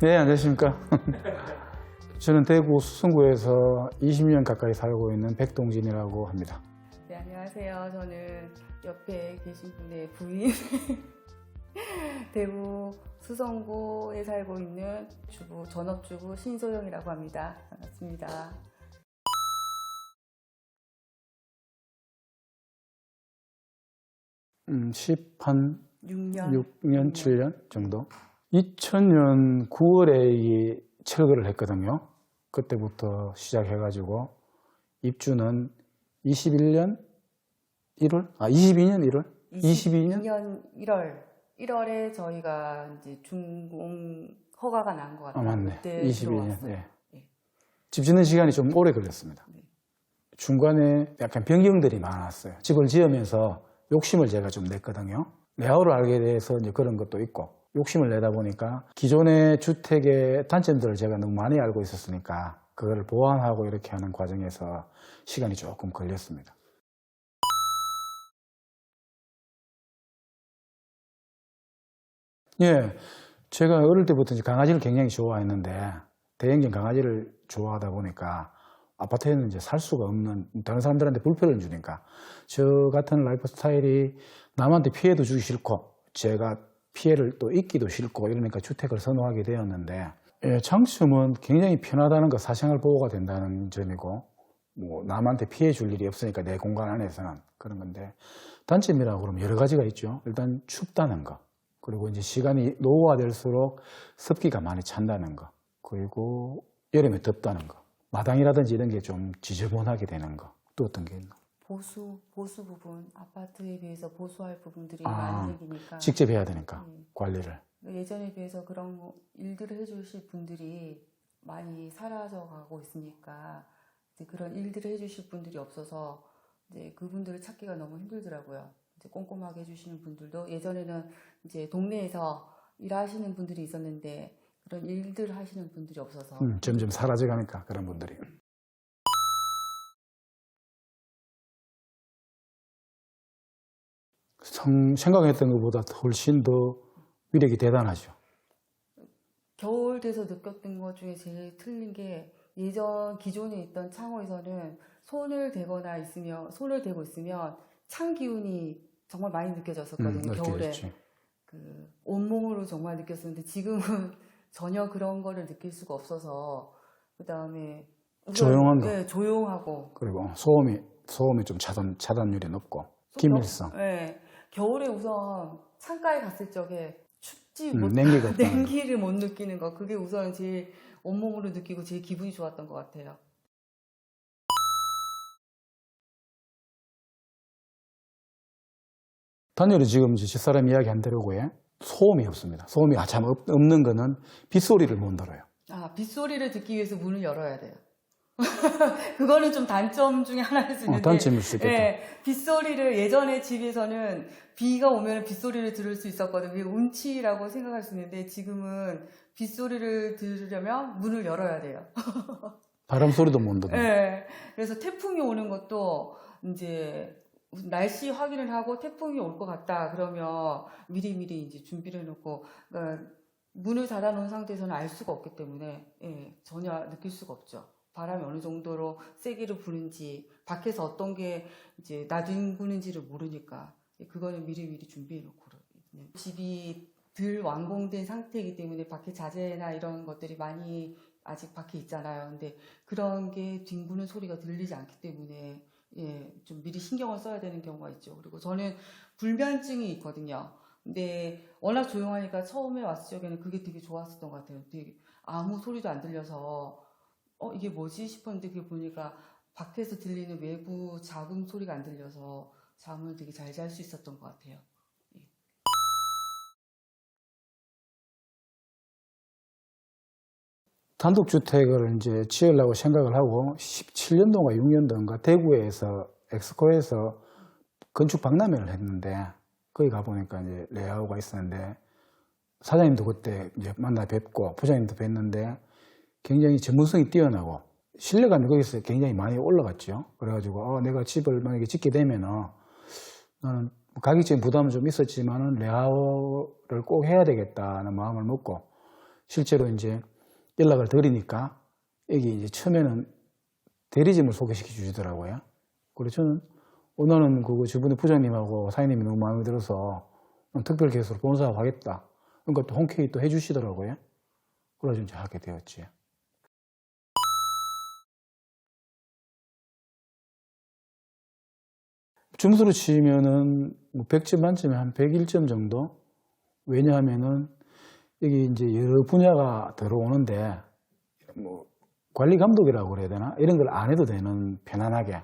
네, 안녕하십니까. 저는 대구 수성구에서 20년 가까이 살고 있는 백동진이라고 합니다. 네, 안녕하세요. 저는 옆에 계신 분의 부인, 대구 수성구에 살고 있는 주부, 전업주부 신소영이라고 합니다. 반갑습니다. 한 6년, 6년. 7년 정도. 2000년 9월에 철거를 했거든요. 그때부터 시작해가지고 입주는 21년 1월? 22년 1월? 22년 1월에 저희가 이제 준공 허가가 난 것 같아요. 맞네. 그때 22년. 들어왔어요. 예. 네. 집 짓는 시간이 좀 오래 걸렸습니다. 네. 중간에 약간 변경들이 많았어요. 집을 지으면서 욕심을 제가 좀 냈거든요. 레아웃을 알게 돼서 이제 그런 것도 있고, 욕심을 내다 보니까 기존의 주택의 단점들을 제가 너무 많이 알고 있었으니까 그걸 보완하고 이렇게 하는 과정에서 시간이 조금 걸렸습니다. 예, 제가 어릴 때부터 이제 강아지를 굉장히 좋아했는데 대형견 강아지를 좋아하다 보니까 아파트에는 이제 살 수가 없는, 다른 사람들한테 불편을 주니까 저 같은 라이프 스타일이 남한테 피해도 주기 싫고 제가 피해를 또 입기도 싫고 이러니까 주택을 선호하게 되었는데, 예, 장점은 굉장히 편하다는 거, 사생활 보호가 된다는 점이고, 뭐 남한테 피해 줄 일이 없으니까 내 공간 안에서는 그런 건데, 단점이라고 그러면 여러 가지가 있죠. 일단 춥다는 거, 그리고 이제 시간이 노후화 될수록 습기가 많이 찬다는 거, 그리고 여름에 덥다는 거, 마당이라든지 이런 게 좀 지저분하게 되는 거. 또 어떤 게 있나? 보수 부분, 아파트에 비해서 보수할 부분들이 많이 생기니까 직접 해야 되니까 관리를. 예전에 비해서 그런 일들을 해주실 분들이 많이 사라져 가고 있으니까 이제 그런 일들을 해주실 분들이 없어서 이제 그분들을 찾기가 너무 힘들더라고요. 이제 꼼꼼하게 해주시는 분들도, 예전에는 이제 동네에서 일하시는 분들이 있었는데 그런 일들을 하시는 분들이 없어서 점점 사라져 가니까 그런 분들이. 생각했던 것보다 훨씬 더 위력이 대단하죠. 겨울 돼서 느꼈던 것 중에 제일 틀린 게, 기존에 있던 창호에서는 손을 대고 있으면 찬 기운이 정말 많이 느껴졌었거든요. 겨울에 그 온몸으로 정말 느꼈었는데 지금은 전혀 그런 거를 느낄 수가 없어서, 그 다음에 조용한 거. 네, 조용하고, 그리고 소음이 좀 차단율이 높고 기밀성. 네, 겨울에 우선 창가에 갔을 적에 춥지 못, 냉기가 없다는 거. 냉기를 못 느끼는 거, 그게 우선 제일 온몸으로 느끼고 제일 기분이 좋았던 것 같아요. 단열이 지금 이제 집사람 이야기한 대로고요. 소음이 없습니다. 소음이 참 없는 거는 빗소리를 못 들어요. 빗소리를 듣기 위해서 문을 열어야 돼요. 그거는 좀 단점 중에 하나일 수 있는데, 단점일 수 있겠다. 네, 빗소리를, 예전에 집에서는 비가 오면 빗소리를 들을 수 있었거든요. 그게 운치라고 생각할 수 있는데 지금은 빗소리를 들으려면 문을 열어야 돼요. 바람 소리도 못 들어요. 네, 그래서 태풍이 오는 것도 이제 날씨 확인을 하고 태풍이 올 것 같다 그러면 미리미리 이제 준비를 해놓고, 그러니까 문을 닫아놓은 상태에서는 알 수가 없기 때문에, 예, 전혀 느낄 수가 없죠. 바람이 어느 정도로 세기로 부는지, 밖에서 어떤 게 이제 나뒹구는지를 모르니까 그거는 미리미리 준비해놓고 그러거든요. 집이 덜 완공된 상태이기 때문에 밖에 자재나 이런 것들이 많이 아직 밖에 있잖아요. 근데 그런 게 뒹구는 소리가 들리지 않기 때문에, 예, 좀 미리 신경을 써야 되는 경우가 있죠. 그리고 저는 불면증이 있거든요. 근데 워낙 조용하니까 처음에 왔을 적에는 그게 되게 좋았었던 것 같아요. 되게 아무 소리도 안 들려서 이게 뭐지 싶었는데, 그게 보니까 밖에서 들리는 외부 자금 소리가 안 들려서 잠을 되게 잘 잘 수 있었던 것 같아요. 예. 단독주택을 이제 지으려고 생각을 하고 17년도인가 6년도인가 대구에서 엑스코에서 건축 박람회를 했는데, 거기 가보니까 이제 레이아웃가 있었는데 사장님도 그때 이제 만나 뵙고 부장님도 뵀는데 굉장히 전문성이 뛰어나고 신뢰감이 거기서 굉장히 많이 올라갔죠. 그래가지고 내가 집을 만약에 짓게 되면은 나는 가격적인 부담은 좀 있었지만은 레이아웃을 꼭 해야 되겠다는 마음을 먹고 실제로 이제 연락을 드리니까 여기 이제 처음에는 대리점을 소개시켜 주시더라고요. 그래서 저는 오늘은 그 주변의 부장님하고 사장님이 너무 마음에 들어서 특별 계획으로 본사업 하겠다. 그러니까 또 홍케이 또 해주시더라고요. 그래서 이제 하게 되었지. 점수로 치면은 뭐 100점 만점에 한 101점 정도? 왜냐하면은 여기 이제 여러 분야가 들어오는데 뭐 관리 감독이라고 그래야 되나? 이런 걸 안 해도 되는 편안하게.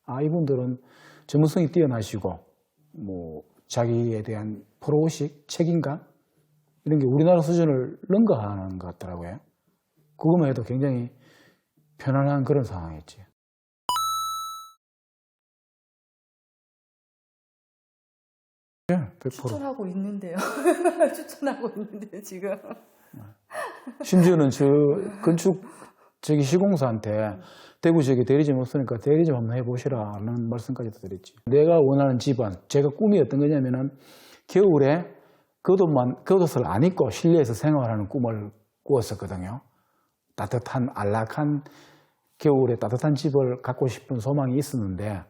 아, 이분들은 전문성이 뛰어나시고 뭐 자기에 대한 프로의식, 책임감 이런 게 우리나라 수준을 능가하는 것 같더라고요. 그것만 해도 굉장히 편안한 그런 상황이었지. 네, 100%. 추천하고 있는데요. 추천하고 있는데 지금. 심지어는 저 건축 저기 시공사한테 대구 지역에 대리점 없으니까 대리점 한번 해보시라는 말씀까지도 드렸지. 내가 원하는 집안, 제가 꿈이 어떤 거냐면은 겨울에 겉옷을 안 입고 실내에서 생활하는 꿈을 꾸었었거든요. 따뜻한 안락한 겨울에 따뜻한 집을 갖고 싶은 소망이 있었는데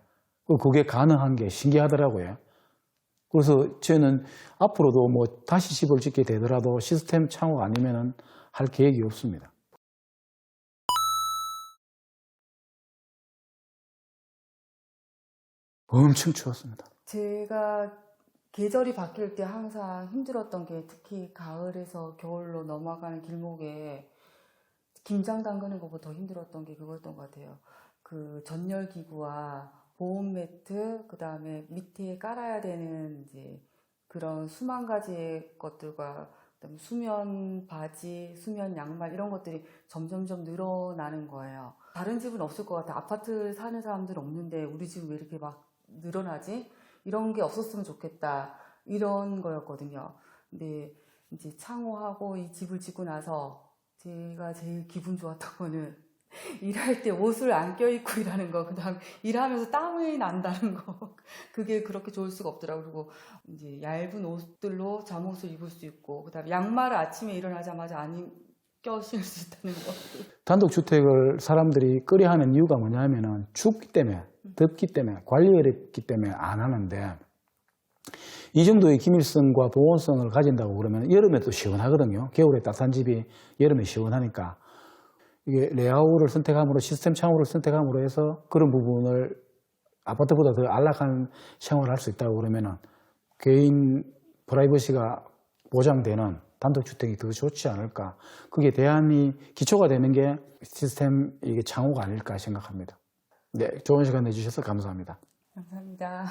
그게 가능한 게 신기하더라고요. 그래서 저는 앞으로도 뭐 다시 집을 짓게 되더라도 시스템 창호가 아니면은 할 계획이 없습니다. 엄청 추웠습니다. 제가 계절이 바뀔 때 항상 힘들었던 게 특히 가을에서 겨울로 넘어가는 길목에 김장 담그는 것보다 더 힘들었던 게 그거였던 것 같아요. 그 전열기구와 보온 매트, 그 다음에 밑에 깔아야 되는 이제 그런 수만 가지의 것들과 그다음에 수면 바지, 수면 양말 이런 것들이 점점점 늘어나는 거예요. 다른 집은 없을 것 같아. 아파트 사는 사람들은 없는데 우리 집은 왜 이렇게 막 늘어나지? 이런 게 없었으면 좋겠다. 이런 거였거든요. 근데 이제 창호하고 이 집을 짓고 나서 제가 제일 기분 좋았던 거는 일할 때 옷을 안 껴입고 일하는 거, 그 다음 일하면서 땀이 난다는 거. 그게 그렇게 좋을 수가 없더라고요. 그리고 이제 얇은 옷들로 잠옷을 입을 수 있고, 그 다음에 양말을 아침에 일어나자마자 안 껴실 수 있다는 거. 단독주택을 사람들이 꺼려 하는 이유가 뭐냐 하면은 춥기 때문에, 덥기 때문에, 관리 어렵기 때문에 안 하는데 이 정도의 기밀성과 보온성을 가진다고 그러면 여름에 또 시원하거든요. 겨울에 따뜻한 집이 여름에 시원하니까. 이게 레이아웃을 선택함으로 시스템 창호를 선택함으로 해서 그런 부분을 아파트보다 더 안락한 생활을 할 수 있다고 그러면은 개인 프라이버시가 보장되는 단독주택이 더 좋지 않을까. 그게 대안이 기초가 되는 게 시스템 이게 창호가 아닐까 생각합니다. 네, 좋은 시간 내주셔서 감사합니다. 감사합니다.